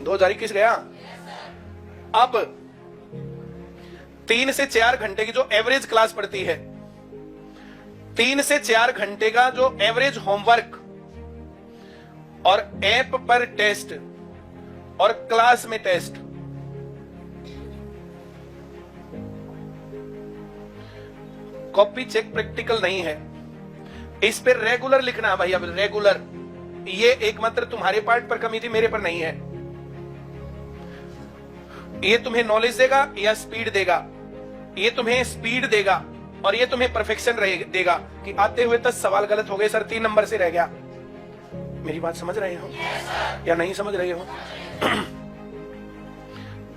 2021 गया। अब 3 से 4 घंटे की जो एवरेज क्लास पड़ती है, 3 से 4 घंटे का जो एवरेज होमवर्क और ऐप पर टेस्ट और क्लास में टेस्ट, कॉपी चेक प्रैक्टिकल नहीं है। इस पे रेगुलर लिखना है भाई, अब रेगुलर। ये एकमात्र तुम्हारे पार्ट पर कमी थी, मेरे पर नहीं है। ये तुम्हें नॉलेज देगा या स्पीड देगा? ये तुम्हें स्पीड देगा और ये तुम्हें परफेक्शन देगा कि आते हुए 10 सवाल गलत हो गए सर, 3 नंबर से रह गया। मेरी बात समझ रहे हो या नहीं समझ रहे हो?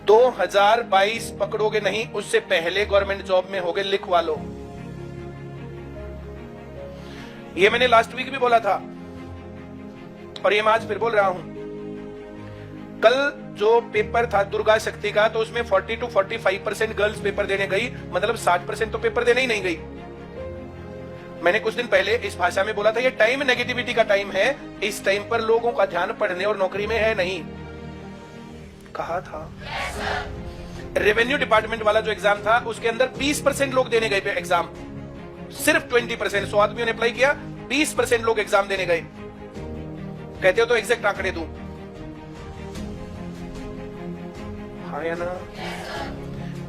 2022 पकड़ोगे नहीं, उससे पहले गवर्नमेंट जॉब में होगे, लिखवा लो। ये मैंने लास्ट वीक भी बोला था और ये मैं आज फिर बोल रहा हूं। कल जो पेपर था दुर्गा शक्ति का, तो उसमें 40 to 45% गर्ल्स पेपर देने गई, मतलब 60% तो पेपर देने ही नहीं गई। मैंने कुछ दिन पहले इस भाषा में बोला था, ये टाइम नेगेटिविटी का टाइम है। इस टाइम पर लोगों का ध्यान पढ़ने और नौकरी में है नहीं। कहा था रेवेन्यू डिपार्टमेंट वाला जो एग्जाम था, उसके अंदर 20% लोग देने गए एग्जाम, सिर्फ 20%। 100 आदमियों ने अप्लाई किया, 20% लोग एग्जाम देने गए। कहते हो तो एग्जैक्ट आंकड़े दूं? हाँ या ना?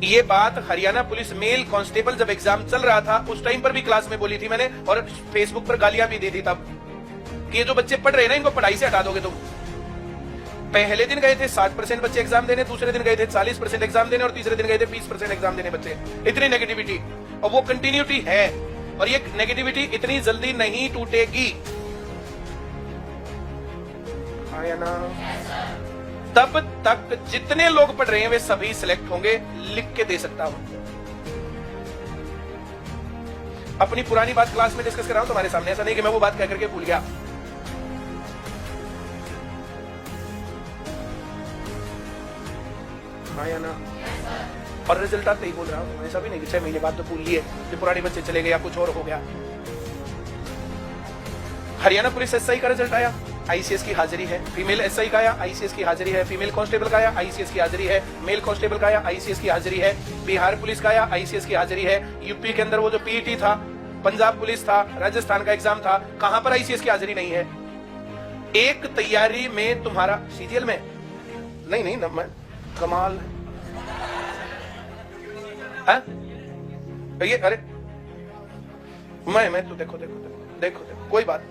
ये बात हरियाणा पुलिस मेल कांस्टेबल जब एग्जाम चल रहा था, उस टाइम पर भी क्लास में बोली थी मैंने, और फेसबुक पर गालियां भी दी थी तब कि ये जो बच्चे पढ़ रहे हैं ना, इनको पढ़ाई से हटा दोगे तुम। पहले दिन गए थे 60% बच्चे एग्जाम देने, दूसरे दिन गए थे 40% एग्जाम देने, और तीसरे दिन गए थे 20% एग्जाम देने बच्चे। इतनी नेगेटिविटी, और वो कंटिन्यूटी है, और ये नेगेटिविटी इतनी जल्दी नहीं टूटेगी। हाँ या ना? तब तक जितने लोग पढ़ रहे हैं वे सभी सिलेक्ट होंगे, लिख के दे सकता हूं। अपनी पुरानी बात क्लास में डिस्कस कर रहा हूं तुम्हारे सामने, ऐसा नहीं कि मैं वो बात कह करके भूल गया। हाँ या ना? और रिजल्ट आते ही बोल रहा हूं, ऐसा भी नहीं कि 6 महीने बाद तो भूल लिए, जो पुराने बच्चे चले गए या कुछ और हो गया। हरियाणा पुलिस एसआई का रिजल्ट आया, आईसीएस की हाजिरी है। फीमेल एसआई का आया, आईसीएस की हाजिरी है। फीमेल कांस्टेबल का आया, आईसीएस की हाजिरी है। मेल कांस्टेबल का आया, आईसीएस की हाजिरी है। बिहार पुलिस का आया, आईसीएस की हाजिरी है। यूपी के अंदर वो जो पीईटी था, पंजाब पुलिस था, राजस्थान का एग्जाम था, कहां पर आईसीएस की हाजिरी नहीं है? एक तैयारी में तुम्हारा सीजीएल में नहीं मैं कमाल है। ये अरे मैं तो देखो कोई बात।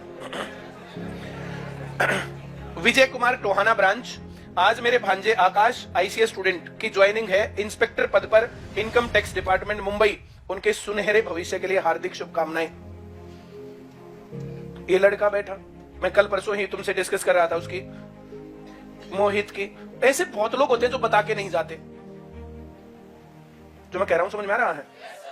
विजय कुमार टोहाना ब्रांच, आज मेरे भांजे आकाश आईसीएस स्टूडेंट की ज्वाइनिंग है इंस्पेक्टर पद पर, इनकम टैक्स डिपार्टमेंट मुंबई। उनके सुनहरे भविष्य के लिए हार्दिक शुभकामनाएं। ये लड़का बैठा, मैं कल परसों ही तुमसे डिस्कस कर रहा था उसकी, मोहित की। ऐसे बहुत लोग होते हैं जो बता के नहीं जाते। जो मैं कह रहा हूं समझ में आ रहा है?